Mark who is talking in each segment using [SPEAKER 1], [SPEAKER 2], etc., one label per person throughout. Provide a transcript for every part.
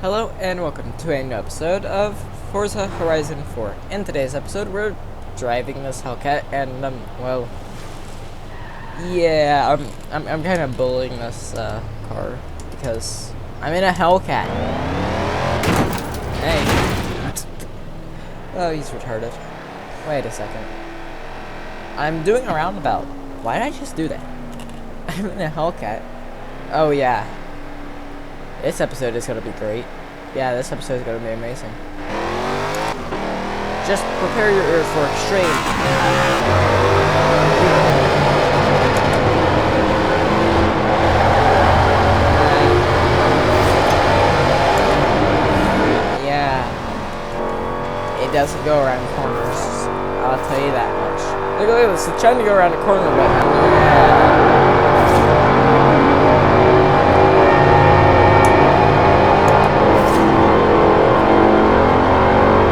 [SPEAKER 1] Hello and welcome to a new episode of Forza Horizon 4. In today's episode, we're driving this Hellcat, and well, yeah, I'm kind of bullying this car because I'm in a Hellcat. Hey, oh, he's retarded. Wait a second. I'm doing a roundabout. Why did I just do that? I'm in a Hellcat. Oh yeah. This episode is going to be great. Yeah, this episode is going to be amazing. Just prepare your ears for extreme. Yeah. It doesn't go around corners. I'll tell you that much. Look at this. It's trying to go around a corner, but yeah.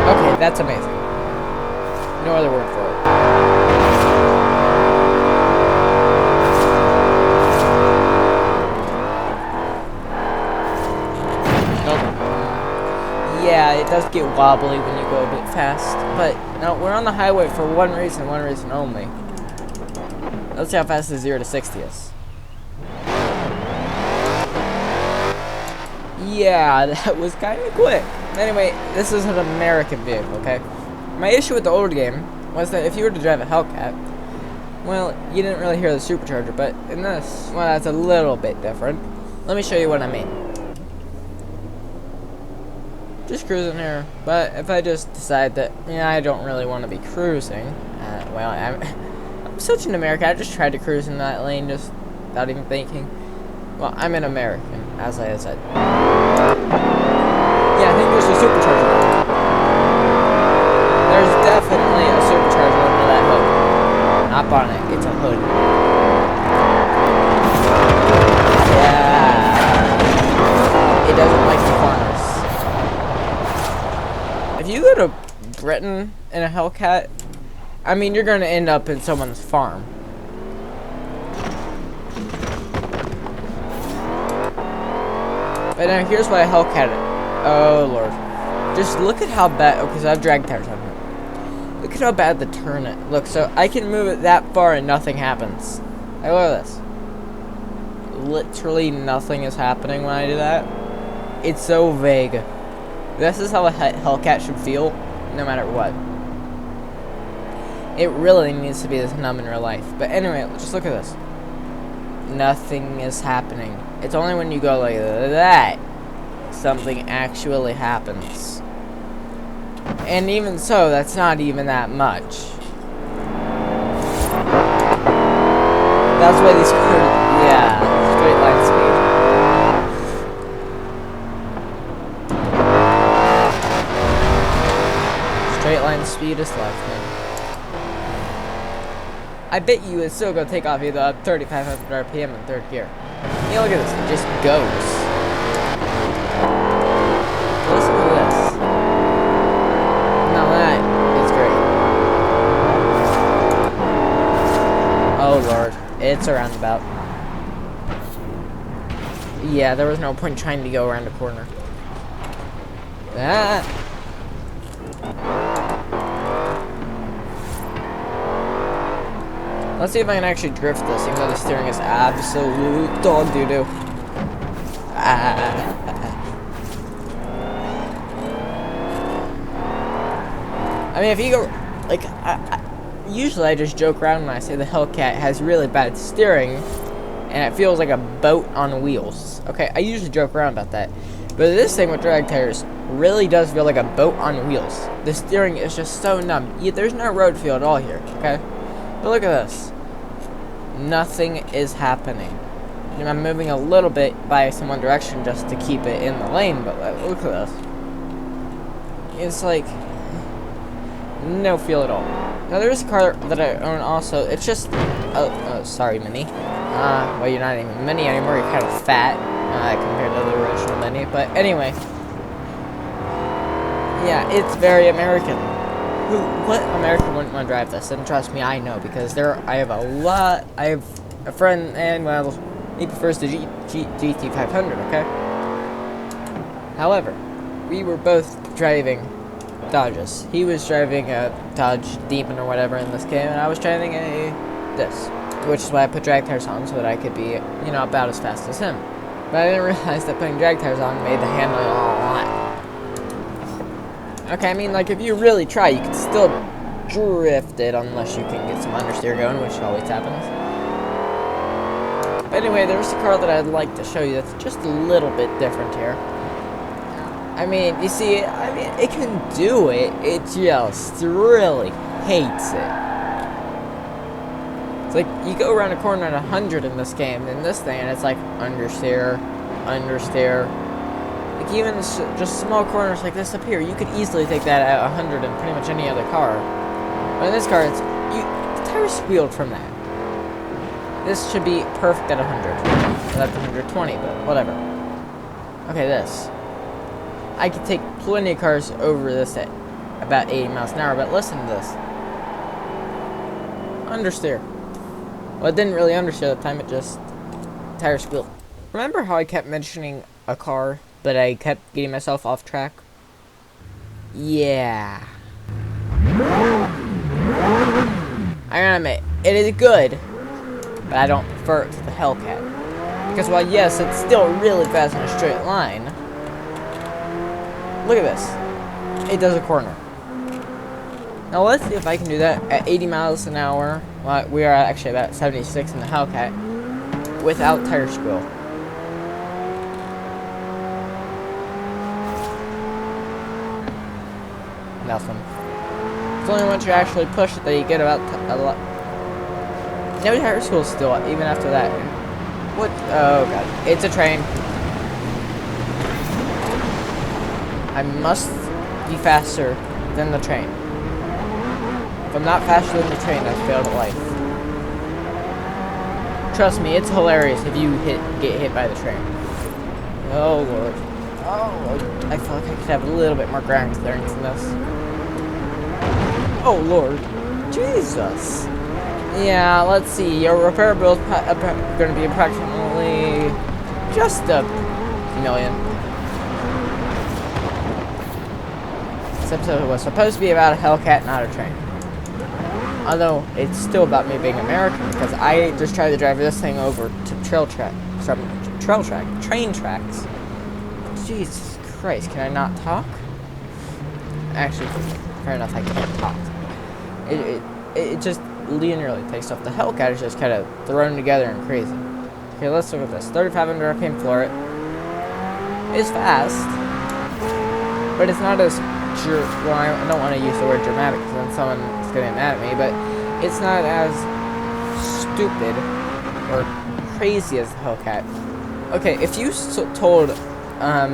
[SPEAKER 1] Okay, that's amazing. No other word for it. Nope. Yeah, it does get wobbly when you go a bit fast, but no, we're on the highway for one reason only. Let's see how fast the 0 to 60 is. Yeah, that was kind of quick. Anyway, this is an American vehicle, okay? My issue with the old game was that if you were to drive a Hellcat, well, you didn't really hear the supercharger, but in this, well, that's a little bit different. Let me show you what I mean. Just cruising here, but if I just decide that, yeah, I don't really want to be cruising, well, I'm such an American, I just tried to cruise in that lane just without even thinking. Well, I'm an American, as I said. Yeah, I think there's a supercharger. There's definitely a supercharger under that hood. Not bonnet, it's a hood. Yeah. It doesn't like the corners. If you go to Britain in a Hellcat, I mean, you're going to end up in someone's farm. But now here's why a Hellcat. Oh lord. Just look at how bad. Oh, because I have drag tires on it. Look at how bad the turn it. Look, so I can move it that far and nothing happens. Hey, look at this. Literally nothing is happening when I do that. It's so vague. This is how a Hellcat should feel, no matter what. It really needs to be this numb in real life. But anyway, just look at this. Nothing is happening. It's only when you go like that something actually happens. And even so, that's not even that much. That's why these cars, yeah, straight line speed. Straight line speed is life, man. I bet you it's still gonna take off either at 3,500 RPM in third gear. Yeah, look at this, it just goes. Listen to this. Now that is great. Oh lord, it's a roundabout. Yeah, there was no point trying to go around a corner. Ah! Let's see if I can actually drift this, even though the steering is absolute dog doo-doo. I mean, if you go, like, usually I just joke around when I say the Hellcat has really bad steering, and it feels like a boat on wheels. Okay, I usually joke around about that. But this thing with drag tires really does feel like a boat on wheels. The steering is just so numb. There's no road feel at all here, okay? But look at this. Nothing is happening. I'm moving a little bit biased in one direction just to keep it in the lane, but look at this. It's like no feel at all. Now there's a car that I own also. It's just oh sorry, Mini. Well, you're not even Mini anymore. You're kind of fat compared to the original Mini. But anyway, yeah, it's very American. What American wouldn't want to drive this? And trust me, I know, because I have a friend, and well, he prefers the GT500, okay? However, we were both driving Dodges. He was driving a Dodge Demon or whatever in this game, and I was driving this, which is why I put drag tires on so that I could be, you know, about as fast as him. But I didn't realize that putting drag tires on made the handling a lot. Okay, I mean, like, if you really try, you can still drift it unless you can get some understeer going, which always happens. But anyway, there's a car that I'd like to show you that's just a little bit different here. I mean, you see, it can do it. It just really hates it. It's like, you go around a corner at 100 in this game, in this thing, and it's like, understeer. Like, even just small corners like this up here, you could easily take that at 100 in pretty much any other car. But in this car, the tires squealed from that. This should be perfect at 100. Well, that's 120, but whatever. Okay, this. I could take plenty of cars over this at about 80 miles an hour, but listen to this. Understeer. Well, it didn't really understeer that time, it just tire squealed. Remember how I kept mentioning a car, but I kept getting myself off track? Yeah. I gotta admit, it is good, but I don't prefer it to the Hellcat. Because while yes, it's still really fast in a straight line, look at this. It does a corner. Now let's see if I can do that at 80 miles an hour. Well, we are actually about 76 in the Hellcat without tire squeal. Nothing. It's only once you actually push it that you get about a lot. No tire squeal still, even after that. What? Oh god. It's a train. I must be faster than the train. If I'm not faster than the train, I've failed at life. Trust me, it's hilarious if you get hit by the train. Oh lord. Oh lord. I feel like I could have a little bit more ground clearance than this. Oh lord. Jesus. Yeah, let's see. Your repair bill is going to be approximately just $1 million. This episode was supposed to be about a Hellcat, not a train. Although, it's still about me being American, because I just tried to drive this thing over to train tracks. Jesus Christ, can I not talk? Actually, fair enough, I can't talk. It just linearly takes off. The Hellcat is just kind of thrown together and crazy. Okay, let's look at this. 3,500 RPM floor it. It's fast, but it's not as well, I don't want to use the word dramatic because then someone's going to get mad at me, but it's not as stupid or crazy as the Hellcat. Okay, if you told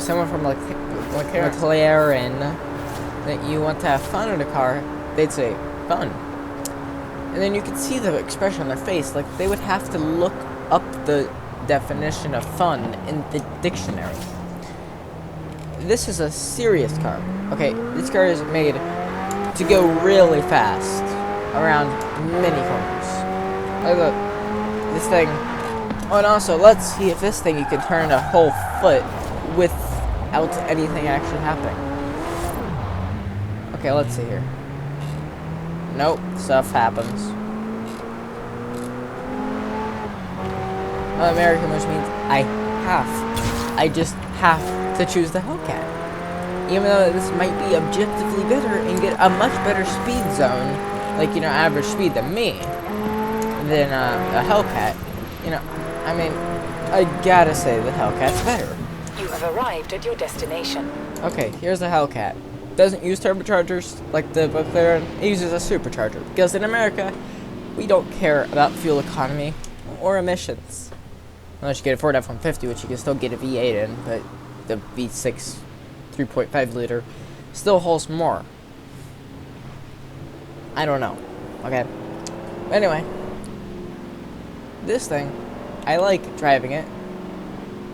[SPEAKER 1] someone from like McLaren that you want to have fun in a car, they'd say, fun. And then you could see the expression on their face, like they would have to look up the definition of fun in the dictionary. This is a serious car. Okay, this car is made to go really fast around many corners. Look at this thing. Oh, and also, let's see if this thing you can turn a whole foot without anything actually happening. Okay, let's see here. Nope, stuff happens. American, which means I just have to choose the Hellcat. Even though this might be objectively better and get a much better speed zone, like, you know, average speed than me, than a Hellcat, you know, I mean, I gotta say the Hellcat's better.
[SPEAKER 2] You have arrived at your destination.
[SPEAKER 1] Okay, here's the Hellcat. Doesn't use turbochargers like the McLaren, it uses a supercharger, because in America, we don't care about fuel economy or emissions. Unless you get a Ford F-150, which you can still get a V8 in, but the V6 3.5 liter still holds more. I don't know. Okay. But anyway, this thing, I like driving it.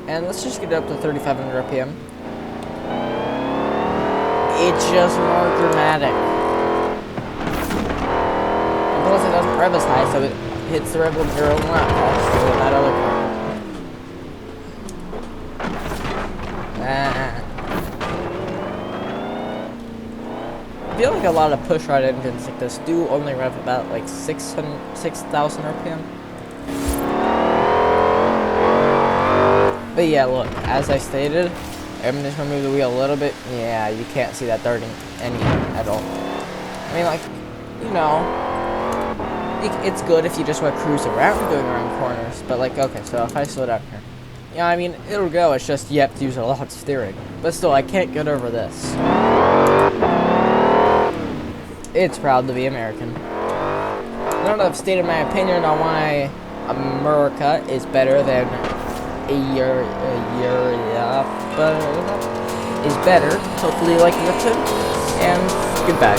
[SPEAKER 1] And let's just get it up to 3,500 RPM. It's just more dramatic. And plus it doesn't rev as high, so it hits the rev limiter a lot faster than that other car. feel like a lot of push-rod engines like this do only rev about like 6,000 RPM. But yeah, look, as I stated, I'm just gonna move the wheel a little bit. Yeah, you can't see that darting any at all. I mean, like, you know, it's good if you just want to cruise around going around corners. But like, okay, so if I slow down here, yeah, I mean, it'll go. It's just you have to use a lot of steering. But still, I can't get over this. It's proud to be American. Now that I've stated my opinion on why America is better than Europe is better. Hopefully you like the episode, and goodbye.